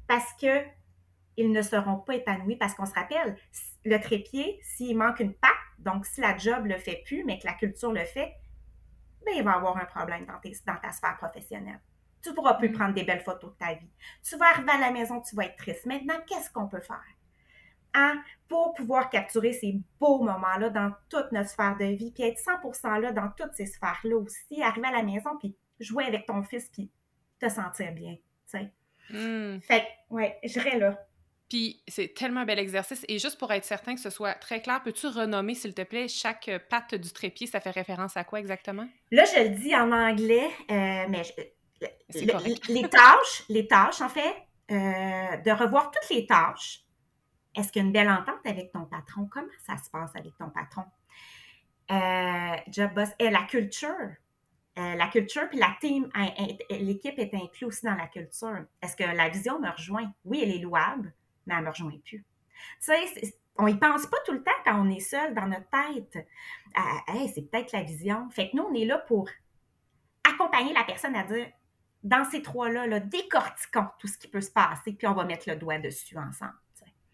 Parce qu'ils ne seront pas épanouis. Parce qu'on se rappelle, le trépied, s'il manque une patte, donc si la job ne le fait plus, mais que la culture le fait, bien, il va y avoir un problème dans ta sphère professionnelle. Tu ne pourras plus prendre des belles photos de ta vie. Tu vas arriver à la maison, tu vas être triste. Maintenant, qu'est-ce qu'on peut faire? Hein? Pour pouvoir capturer ces beaux moments-là dans toute notre sphère de vie, puis être 100% là dans toutes ces sphères-là aussi, arriver à la maison, puis jouer avec ton fils, puis te sentir bien, tu sais. Fait que, ouais, je serais là. Puis, c'est tellement un bel exercice. Et juste pour être certain que ce soit très clair, peux-tu renommer, s'il te plaît, chaque patte du trépied? Ça fait référence à quoi exactement? Là, je le dis en anglais, mais les tâches, en fait, de revoir toutes les tâches. Est-ce qu'il y a une belle entente avec ton patron? Comment ça se passe avec ton patron? Job boss. Et la culture. La culture, puis la team, l'équipe est inclue aussi dans la culture. Est-ce que la vision me rejoint? Oui, elle est louable, mais elle ne me rejoint plus. Tu sais, on n'y pense pas tout le temps quand on est seul dans notre tête. Hey, c'est peut-être la vision. Fait que nous, on est là pour accompagner la personne à dire dans ces trois-là, là, décortiquons tout ce qui peut se passer, puis on va mettre le doigt dessus ensemble.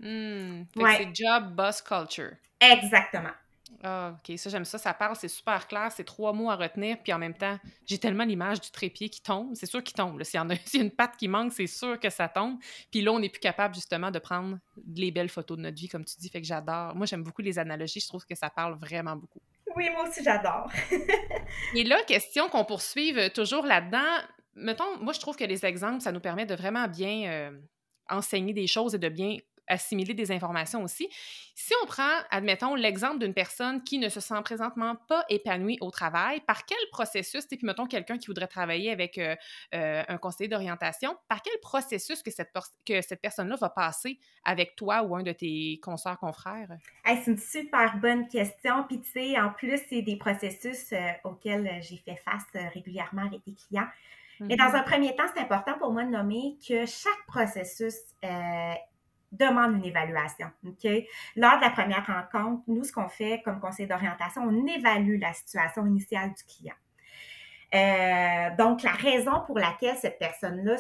Fait que c'est job, boss, culture. Exactement. Ah, OK, ça, j'aime ça. Ça parle, c'est super clair. C'est 3 mots à retenir. Puis en même temps, j'ai tellement l'image du trépied qui tombe. C'est sûr qu'il tombe. S'il y a une patte qui manque, c'est sûr que ça tombe. Puis là, on n'est plus capable, justement, de prendre les belles photos de notre vie, comme tu dis. Fait que j'adore. Moi, j'aime beaucoup les analogies. Je trouve que ça parle vraiment beaucoup. Oui, moi aussi, j'adore. Et là, question qu'on poursuive toujours là-dedans. Mettons, moi, je trouve que les exemples, ça nous permet de vraiment bien enseigner des choses et de bien assimiler des informations aussi. Si on prend, admettons, l'exemple d'une personne qui ne se sent présentement pas épanouie au travail, par quel processus, puis mettons quelqu'un qui voudrait travailler avec un conseiller d'orientation, par quel processus que cette personne-là va passer avec toi ou un de tes consoeurs, confrères? Hey, c'est une super bonne question. Puis, tu sais, en plus, c'est des processus auxquels j'ai fait face régulièrement avec des clients. Mais dans un premier temps, c'est important pour moi de nommer que chaque processus demande une évaluation. OK? Lors de la première rencontre, nous, ce qu'on fait comme conseiller d'orientation, on évalue la situation initiale du client. Donc, la raison pour laquelle cette personne-là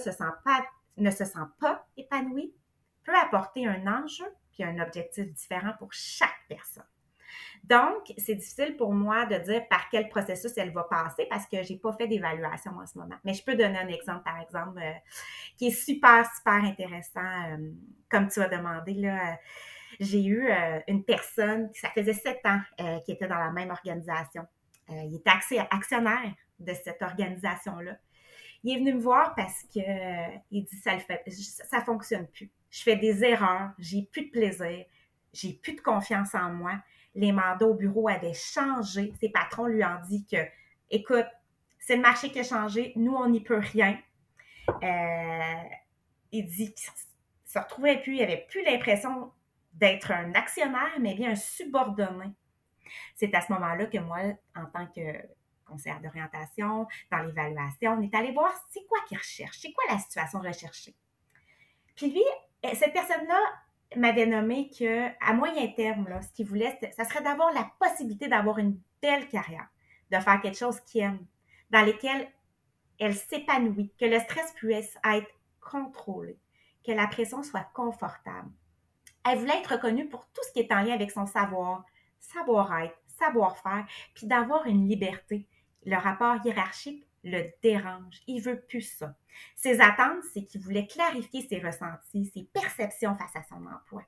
ne se sent pas épanouie peut apporter un enjeu puis un objectif différent pour chaque personne. Donc, c'est difficile pour moi de dire par quel processus elle va passer parce que j'ai pas fait d'évaluation en ce moment. Mais je peux donner un exemple, par exemple, qui est super, super intéressant. Comme tu as demandé, là, j'ai eu une personne, ça faisait 7 ans, qui était dans la même organisation. Il était actionnaire de cette organisation-là. Il est venu me voir parce que il dit ça fonctionne plus. Je fais des erreurs, j'ai plus de plaisir, j'ai plus de confiance en moi. Les mandats au bureau avaient changé. Ses patrons lui ont dit que, écoute, c'est le marché qui a changé, nous, on n'y peut rien. Il dit qu'il se retrouvait plus, il n'avait plus l'impression d'être un actionnaire, mais bien un subordonné. C'est à ce moment-là que moi, en tant que conseillère d'orientation, dans l'évaluation, on est allé voir c'est quoi qu'il recherche, c'est quoi la situation recherchée. Puis lui, cette personne-là m'avait nommé qu'à moyen terme, là, ce qu'il voulait, ça serait d'avoir la possibilité d'avoir une belle carrière, de faire quelque chose qu'il aime, dans lesquelles elle s'épanouit, que le stress puisse être contrôlé, que la pression soit confortable. Elle voulait être reconnue pour tout ce qui est en lien avec son savoir-être, savoir-faire, puis d'avoir une liberté. Le rapport hiérarchique le dérange. Il veut plus ça. Ses attentes, c'est qu'il voulait clarifier ses ressentis, ses perceptions face à son emploi.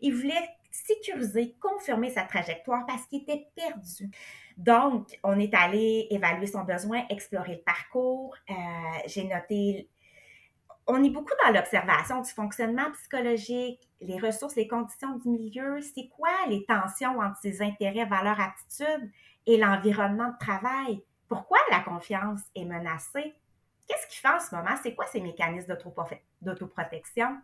Il voulait sécuriser, confirmer sa trajectoire parce qu'il était perdu. Donc, on est allé évaluer son besoin, explorer le parcours. J'ai noté... On est beaucoup dans l'observation du fonctionnement psychologique, les ressources, les conditions du milieu. C'est quoi les tensions entre ses intérêts, valeurs, aptitudes et l'environnement de travail? Pourquoi la confiance est menacée? Qu'est-ce qu'il fait en ce moment? C'est quoi ces mécanismes d'autoprotection?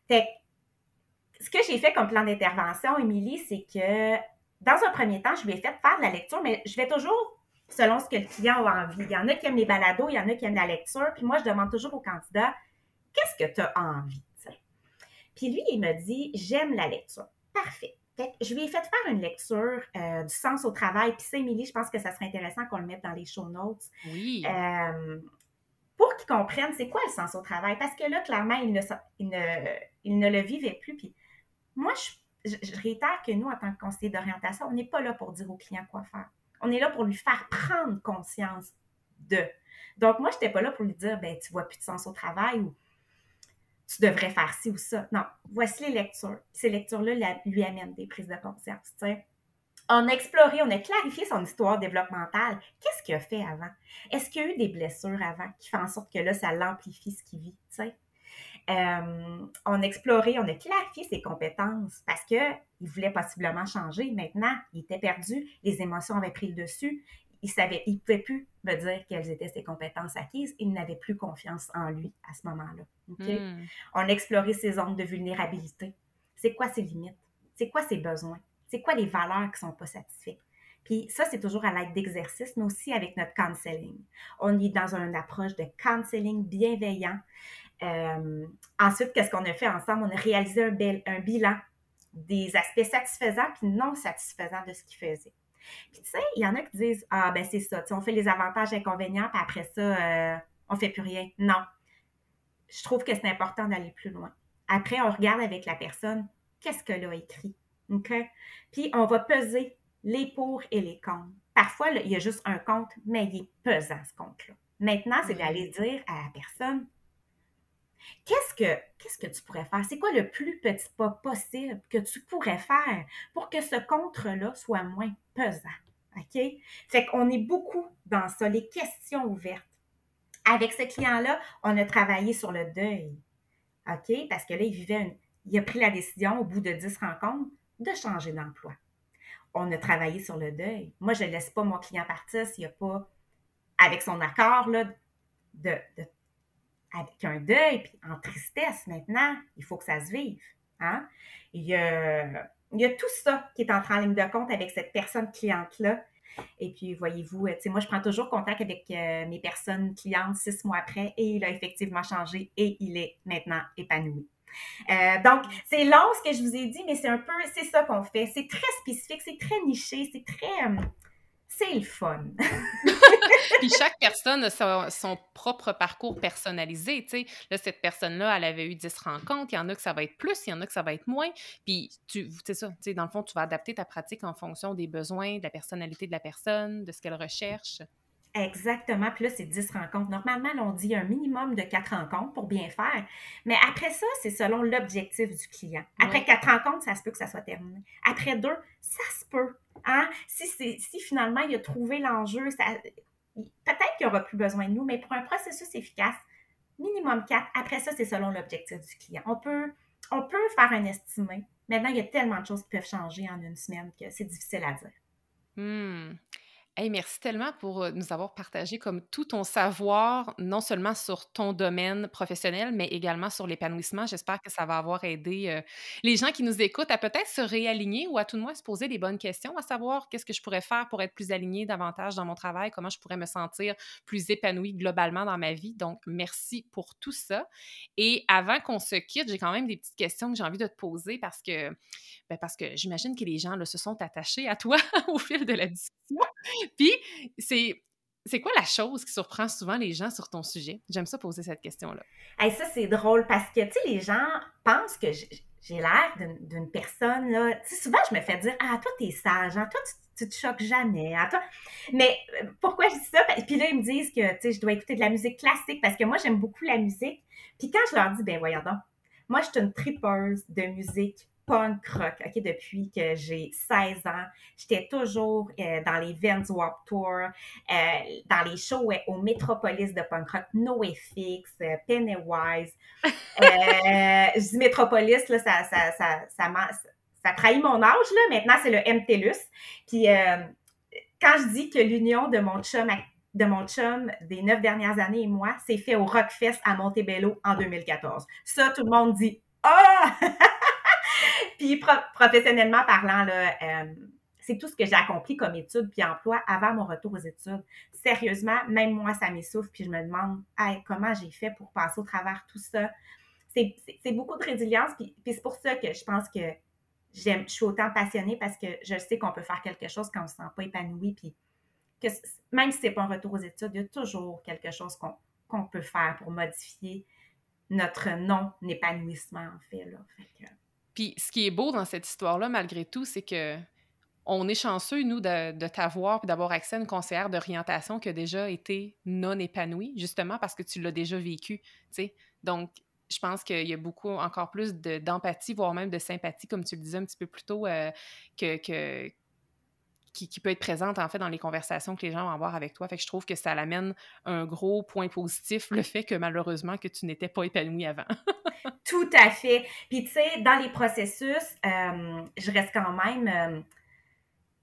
Fait que, ce que j'ai fait comme plan d'intervention, Émilie, c'est que dans un premier temps, je lui ai fait faire de la lecture, mais je vais toujours selon ce que le client a envie. Il y en a qui aiment les balados, il y en a qui aiment la lecture, puis moi, je demande toujours au candidat, qu'est-ce que tu as envie? T'sais? Puis lui, il me dit, j'aime la lecture. Parfait. Fait que je lui ai fait faire une lecture du sens au travail. Puis ça, Émilie, je pense que ça serait intéressant qu'on le mette dans les show notes. Oui. Pour qu'ils comprennent c'est quoi le sens au travail. Parce que là, clairement, il ne le vivait plus. Puis moi, je réitère que nous, en tant que conseiller d'orientation, on n'est pas là pour dire au client quoi faire. On est là pour lui faire prendre conscience de. Donc, moi, je n'étais pas là pour lui dire, ben, tu vois plus de sens au travail ou tu devrais faire ci ou ça. Non, voici les lectures. Ces lectures-là lui amènent des prises de conscience. T'sais. On a exploré, on a clarifié son histoire développementale. Qu'est-ce qu'il a fait avant? Est-ce qu'il y a eu des blessures avant qui font en sorte que là, ça l'amplifie ce qu'il vit? T'sais? On a exploré, on a clarifié ses compétences parce qu'il voulait possiblement changer. Maintenant, il était perdu, les émotions avaient pris le dessus. Il ne pouvait plus me dire quelles étaient ses compétences acquises. Il n'avait plus confiance en lui à ce moment-là. Okay? On a exploré ses zones de vulnérabilité. C'est quoi ses limites? C'est quoi ses besoins? C'est quoi les valeurs qui ne sont pas satisfaites? Puis ça, c'est toujours à l'aide d'exercices, mais aussi avec notre counseling. On est dans une approche de counseling bienveillant. Ensuite, qu'est-ce qu'on a fait ensemble? On a réalisé un bilan des aspects satisfaisants puis non satisfaisants de ce qu'il faisait. Puis tu sais, il y en a qui disent « Ah, ben c'est ça, on fait les avantages et inconvénients, puis après ça, on fait plus rien. Non. Je trouve que c'est important d'aller plus loin. Après, on regarde avec la personne, qu'est-ce qu'elle a écrit, OK? Puis, on va peser les pour et les contre. Parfois, là, il y a juste un contre, mais il est pesant, ce compte-là. Maintenant, c'est d'aller dire à la personne, qu'est-ce que tu pourrais faire? C'est quoi le plus petit pas possible que tu pourrais faire pour que ce contre-là soit moins pesant? OK? Fait qu'on est beaucoup dans ça, les questions ouvertes. Avec ce client-là, on a travaillé sur le deuil. OK? Parce que là, il a pris la décision au bout de 10 rencontres de changer d'emploi. On a travaillé sur le deuil. Moi, je ne laisse pas mon client partir s'il n'y a pas, avec son accord, là, avec un deuil, puis en tristesse maintenant, il faut que ça se vive. Hein? Il y a tout ça qui est entré en ligne de compte avec cette personne cliente-là. Et puis, voyez-vous, moi, je prends toujours contact avec mes personnes clientes 6 mois après et il a effectivement changé et il est maintenant épanoui. Donc, c'est long ce que je vous ai dit, mais c'est ça qu'on fait. C'est très spécifique, c'est très niché, c'est le fun. Puis chaque personne a son propre parcours personnalisé, tu sais. Là, cette personne-là, elle avait eu 10 rencontres. Il y en a que ça va être plus, il y en a que ça va être moins. Puis, c'est ça, tu sais, dans le fond, tu vas adapter ta pratique en fonction des besoins, de la personnalité de la personne, de ce qu'elle recherche. Exactement. Puis là, c'est 10 rencontres. Normalement, là, on dit un minimum de 4 rencontres pour bien faire. Mais après ça, c'est selon l'objectif du client. Après 4 rencontres, ça se peut que ça soit terminé. Après 2, ça se peut. Hein? Si finalement, il a trouvé l'enjeu, peut-être qu'il n'y aura plus besoin de nous, mais pour un processus efficace, minimum 4. Après ça, c'est selon l'objectif du client. On peut faire un estimé. Maintenant, il y a tellement de choses qui peuvent changer en une semaine que c'est difficile à dire. Hey, merci tellement pour nous avoir partagé comme tout ton savoir, non seulement sur ton domaine professionnel, mais également sur l'épanouissement. J'espère que ça va avoir aidé les gens qui nous écoutent à peut-être se réaligner ou à tout de moins se poser des bonnes questions, à savoir qu'est-ce que je pourrais faire pour être plus alignée davantage dans mon travail, comment je pourrais me sentir plus épanouie globalement dans ma vie. Donc, merci pour tout ça. Et avant qu'on se quitte, j'ai quand même des petites questions que j'ai envie de te poser parce que j'imagine que les gens là, se sont attachés à toi au fil de la discussion. Puis, c'est quoi la chose qui surprend souvent les gens sur ton sujet? J'aime ça poser cette question-là. Hey, ça, c'est drôle parce que, tu sais, les gens pensent que j'ai l'air d'une personne, là. Tu sais, souvent, je me fais dire, ah, toi, t'es sage, hein? Toi, tu te choques jamais, hein? Toi. Mais pourquoi je dis ça? Puis là, ils me disent que, tu sais, je dois écouter de la musique classique parce que moi, j'aime beaucoup la musique. Puis quand je leur dis, ben voyons donc, moi, je suis une tripeuse de musique punk rock, OK, depuis que j'ai 16 ans. J'étais toujours dans les Vans Warped Tour, dans les shows au Métropolis de punk rock, NoFX, Pennywise. Je dis Métropolis, là, ça trahit mon âge, là. Maintenant, c'est le MTLUS. Puis, quand je dis que l'union de mon chum des 9 dernières années et moi, c'est fait au Rockfest à Montebello en 2014. Ça, tout le monde dit « Ah! » Puis professionnellement parlant, là, c'est tout ce que j'ai accompli comme études puis emploi avant mon retour aux études. Sérieusement, même moi, ça m'essouffle puis je me demande hey, comment j'ai fait pour passer au travers tout ça. C'est beaucoup de résilience puis c'est pour ça que je pense que je suis autant passionnée parce que je sais qu'on peut faire quelque chose quand on ne se sent pas épanoui puis que même si c'est pas un retour aux études, il y a toujours quelque chose qu'on peut faire pour modifier notre non-épanouissement, en fait. Là. Puis, ce qui est beau dans cette histoire-là, malgré tout, c'est que on est chanceux, nous, de t'avoir et d'avoir accès à une conseillère d'orientation qui a déjà été non épanouie, justement parce que tu l'as déjà vécu, tu sais. Donc, je pense qu'il y a beaucoup, encore plus d'empathie, voire même de sympathie, comme tu le disais un petit peu plus tôt, qui peut être présente, en fait, dans les conversations que les gens vont avoir avec toi. Fait que je trouve que ça l'amène un gros point positif, le fait que, malheureusement, que tu n'étais pas épanouie avant. Tout à fait. Puis, tu sais, dans les processus, je reste quand même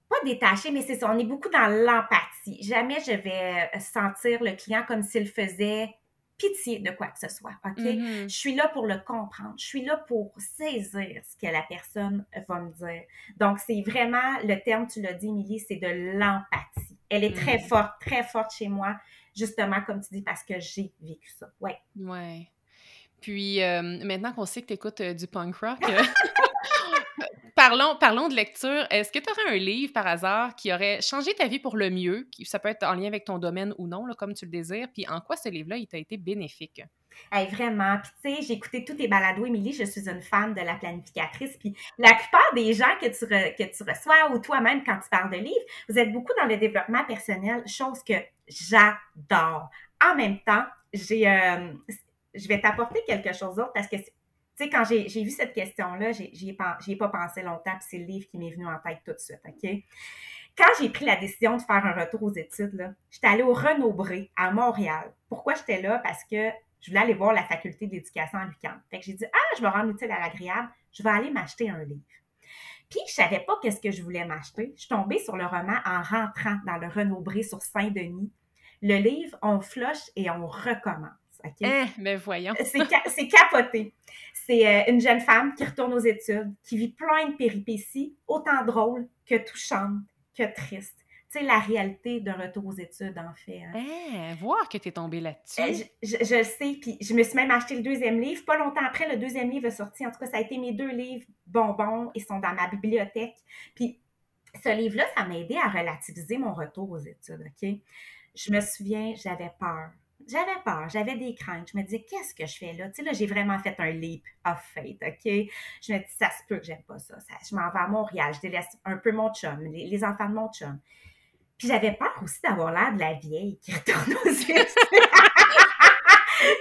pas détachée, mais c'est ça, on est beaucoup dans l'empathie. Jamais je vais sentir le client comme s'il faisait pitié de quoi que ce soit, OK? Je suis là pour le comprendre. Je suis là pour saisir ce que la personne va me dire. Donc, c'est vraiment, le terme, tu l'as dit, Émilie, c'est de l'empathie. Elle est très forte chez moi, justement, comme tu dis, parce que j'ai vécu ça. Ouais. Ouais. Puis, maintenant qu'on sait que tu écoutes du punk rock, parlons de lecture. Est-ce que tu aurais un livre, par hasard, qui aurait changé ta vie pour le mieux? Ça peut être en lien avec ton domaine ou non, là, comme tu le désires. Puis en quoi ce livre-là, il t'a été bénéfique? Hey, vraiment. Puis, tu sais, j'ai écouté tous tes balados, Émilie. Je suis une fan de la planificatrice. Puis, la plupart des gens que tu reçois ou toi-même quand tu parles de livres, vous êtes beaucoup dans le développement personnel, chose que j'adore. En même temps, je vais t'apporter quelque chose d'autre parce que, tu sais, quand j'ai vu cette question-là, j'y ai pas pensé longtemps, puis c'est le livre qui m'est venu en tête tout de suite, OK? Quand j'ai pris la décision de faire un retour aux études, là, j'étais allée au Renaud-Bré à Montréal. Pourquoi j'étais là? Parce que je voulais aller voir la faculté de l'éducation à l'UQAM. Fait que j'ai dit, je vais rendre utile à l'agréable, je vais aller m'acheter un livre. Puis, je savais pas qu'est-ce que je voulais m'acheter. Je suis tombée sur le roman en rentrant dans le Renaud-Bré sur Saint-Denis. Le livre, on floche et on recommence. OK? Mais voyons. C'est capoté. C'est une jeune femme qui retourne aux études, qui vit plein de péripéties, autant drôles que touchantes, que tristes. Tu sais, la réalité d'un retour aux études, en fait. Hein. Voir que tu es tombée là-dessus. Je le sais, puis je me suis même acheté le deuxième livre. Pas longtemps après, le deuxième livre est sorti. En tout cas, ça a été mes 2 livres bonbons. Ils sont dans ma bibliothèque. Puis ce livre-là, ça m'a aidé à relativiser mon retour aux études, OK? Je me souviens, j'avais peur. J'avais des craintes. Je me disais, qu'est-ce que je fais là? Tu sais, là, j'ai vraiment fait un leap of faith, OK? Je me dis, ça se peut que j'aime pas ça. Je m'en vais à Montréal, je délaisse un peu mon chum, les enfants de mon chum. Puis j'avais peur aussi d'avoir l'air de la vieille qui retourne aux études.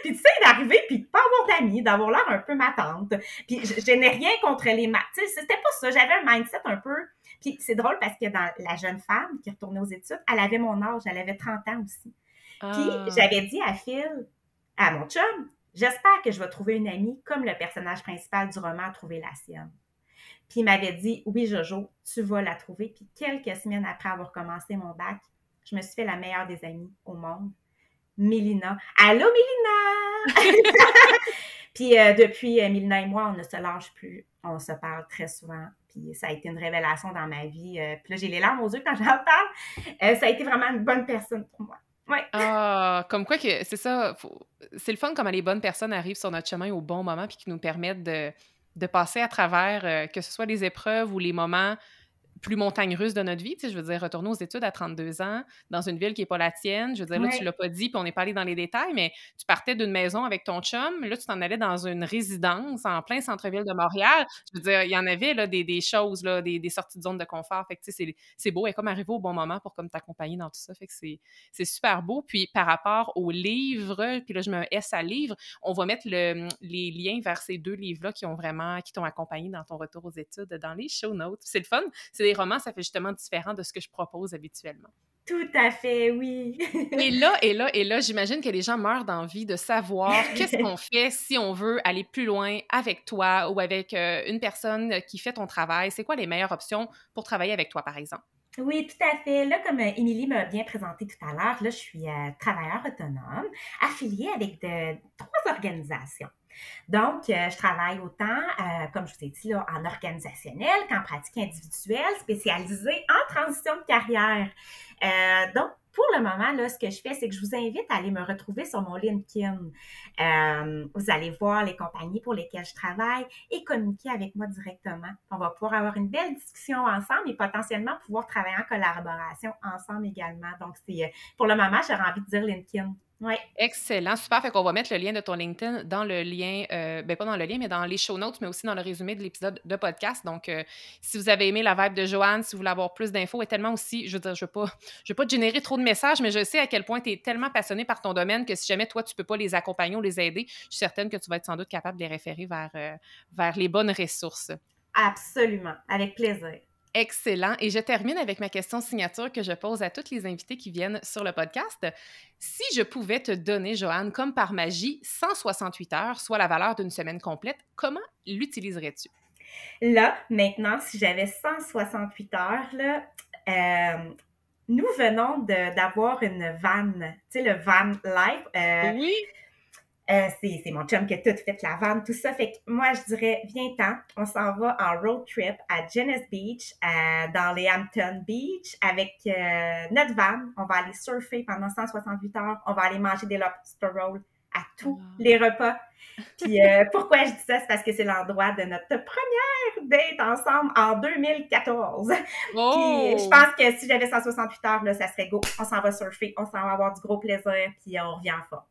Puis tu sais, d'arriver puis de pas avoir d'amis, d'avoir l'air un peu ma tante. Puis je n'ai rien contre les maths. Tu sais, c'était pas ça. J'avais un mindset un peu... Puis c'est drôle parce que dans la jeune femme qui retournait aux études, elle avait mon âge, elle avait 30 ans aussi. Puis j'avais dit à Phil, à mon chum, j'espère que je vais trouver une amie comme le personnage principal du roman a trouvé la sienne. Puis il m'avait dit, oui Jojo, tu vas la trouver. Puis quelques semaines après avoir commencé mon bac, je me suis fait la meilleure des amies au monde, Mélina. Allô Mélina! Puis depuis, Mélina et moi, on ne se lâche plus. On se parle très souvent. Puis ça a été une révélation dans ma vie. Puis là, j'ai les larmes aux yeux quand j'en parle. Ça a été vraiment une bonne personne pour moi. Ouais. Comme quoi que c'est ça. C'est le fun comment les bonnes personnes arrivent sur notre chemin au bon moment puis qui nous permettent de passer à travers, que ce soit les épreuves ou les moments plus montagnes russes de notre vie. Tu sais, je veux dire, retourner aux études à 32 ans, dans une ville qui n'est pas la tienne. Je veux dire, là, tu l'as pas dit, puis on n'est pas allé dans les détails, mais tu partais d'une maison avec ton chum, là, tu t'en allais dans une résidence en plein centre-ville de Montréal. Je veux dire, il y en avait là, des choses, là, des sorties de zone de confort. Fait que, tu sais, c'est beau. Elle est comme arrivée au bon moment pour comme t'accompagner dans tout ça. Fait que c'est super beau. Puis, par rapport aux livres, puis là, je me hisse à livre, on va mettre les liens vers ces 2 livres-là qui t'ont accompagné dans ton retour aux études dans les show notes. C'est le fun. C'est des romans, ça fait justement différent de ce que je propose habituellement. Tout à fait, oui. et là, j'imagine que les gens meurent d'envie de savoir qu'est-ce qu'on fait si on veut aller plus loin avec toi ou avec une personne qui fait ton travail. C'est quoi les meilleures options pour travailler avec toi, par exemple? Oui, tout à fait. Là, comme Émilie m'a bien présenté tout à l'heure, là, je suis travailleur autonome, affiliée avec 3 organisations. Donc, je travaille autant, comme je vous ai dit, là, en organisationnel qu'en pratique individuelle, spécialisée en transition de carrière. Donc, pour le moment, là, ce que je fais, c'est que je vous invite à aller me retrouver sur mon LinkedIn. Vous allez voir les compagnies pour lesquelles je travaille et communiquer avec moi directement. On va pouvoir avoir une belle discussion ensemble et potentiellement pouvoir travailler en collaboration ensemble également. Donc, pour le moment, j'aurais envie de dire LinkedIn. Ouais. Excellent, super. Fait qu'on va mettre le lien de ton LinkedIn dans le lien, pas dans le lien, mais dans les show notes, mais aussi dans le résumé de l'épisode de podcast. Donc, si vous avez aimé la vibe de Joanne, si vous voulez avoir plus d'infos, et tellement aussi, je veux dire, je veux pas te générer trop de messages, mais je sais à quel point tu es tellement passionné par ton domaine que si jamais toi, tu peux pas les accompagner ou les aider, je suis certaine que tu vas être sans doute capable de les référer vers les bonnes ressources. Absolument, avec plaisir. Excellent. Et je termine avec ma question signature que je pose à toutes les invités qui viennent sur le podcast. Si je pouvais te donner, Joanne, comme par magie, 168 heures, soit la valeur d'une semaine complète, comment l'utiliserais-tu? Là, maintenant, si j'avais 168 heures, là, nous venons d'avoir une van, tu sais, le van life. Oui! C'est mon chum qui a tout fait, la vanne, tout ça. Fait que moi, je dirais, viens-t'en, on s'en va en road trip à Venice Beach, dans les Hampton Beach, avec notre van. On va aller surfer pendant 168 heures. On va aller manger des lobster rolls à tous les repas. Puis pourquoi je dis ça? C'est parce que c'est l'endroit de notre première date ensemble en 2014. Puis je pense que si j'avais 168 heures, là, ça serait go. On s'en va surfer, on s'en va avoir du gros plaisir, puis on revient en forme.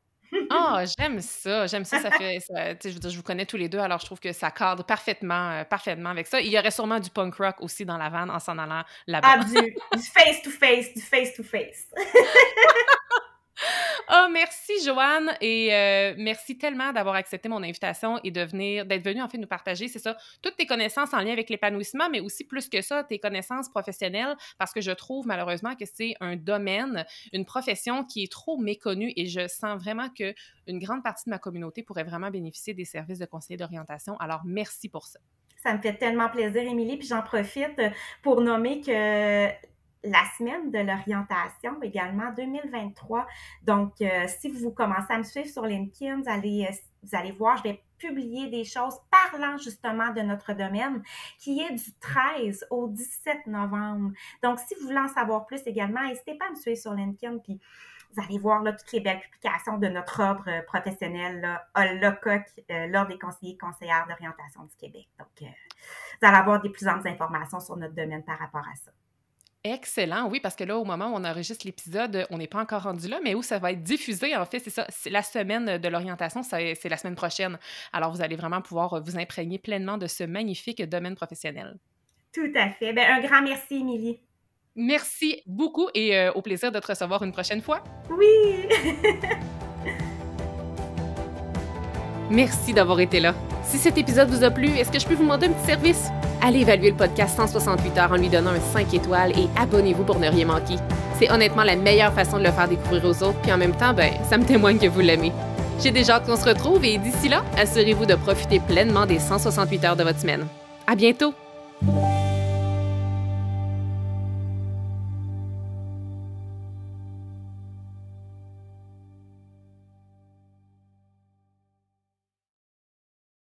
Ah, j'aime ça, ça fait ça, tu sais, je veux dire, je vous connais tous les 2, alors je trouve que ça cadre parfaitement avec ça. Il y aurait sûrement du punk rock aussi dans la van en s'en allant là-bas. Ah, du face-to-face. Ah, merci Joanne et merci tellement d'avoir accepté mon invitation et d'être venue en fait nous partager, c'est ça, toutes tes connaissances en lien avec l'épanouissement, mais aussi plus que ça, tes connaissances professionnelles, parce que je trouve malheureusement que c'est un domaine, une profession qui est trop méconnue et je sens vraiment que une grande partie de ma communauté pourrait vraiment bénéficier des services de conseiller d'orientation. Alors, merci pour ça. Ça me fait tellement plaisir, Émilie, puis j'en profite pour nommer que la semaine de l'orientation également 2023. Donc, si vous commencez à me suivre sur LinkedIn, vous allez voir, je vais publier des choses parlant justement de notre domaine qui est du 13 au 17 novembre. Donc, si vous voulez en savoir plus également, n'hésitez pas à me suivre sur LinkedIn, puis vous allez voir là, toutes les belles publications de notre ordre professionnel, l'OCOC, l'Ordre des conseillers et conseillères d'orientation du Québec. Donc, vous allez avoir des plus amples informations sur notre domaine par rapport à ça. Excellent, oui, parce que là, au moment où on enregistre l'épisode, on n'est pas encore rendu là, mais où ça va être diffusé, en fait, c'est ça, c'est la semaine de l'orientation, c'est la semaine prochaine. Alors, vous allez vraiment pouvoir vous imprégner pleinement de ce magnifique domaine professionnel. Tout à fait. Bien, un grand merci, Émilie. Merci beaucoup et au plaisir de te recevoir une prochaine fois. Oui! Merci d'avoir été là. Si cet épisode vous a plu, est-ce que je peux vous demander un petit service? Allez évaluer le podcast 168 heures en lui donnant un 5 étoiles et abonnez-vous pour ne rien manquer. C'est honnêtement la meilleure façon de le faire découvrir aux autres, puis en même temps, ça me témoigne que vous l'aimez. J'ai déjà hâte qu'on se retrouve et d'ici là, assurez-vous de profiter pleinement des 168 heures de votre semaine. À bientôt!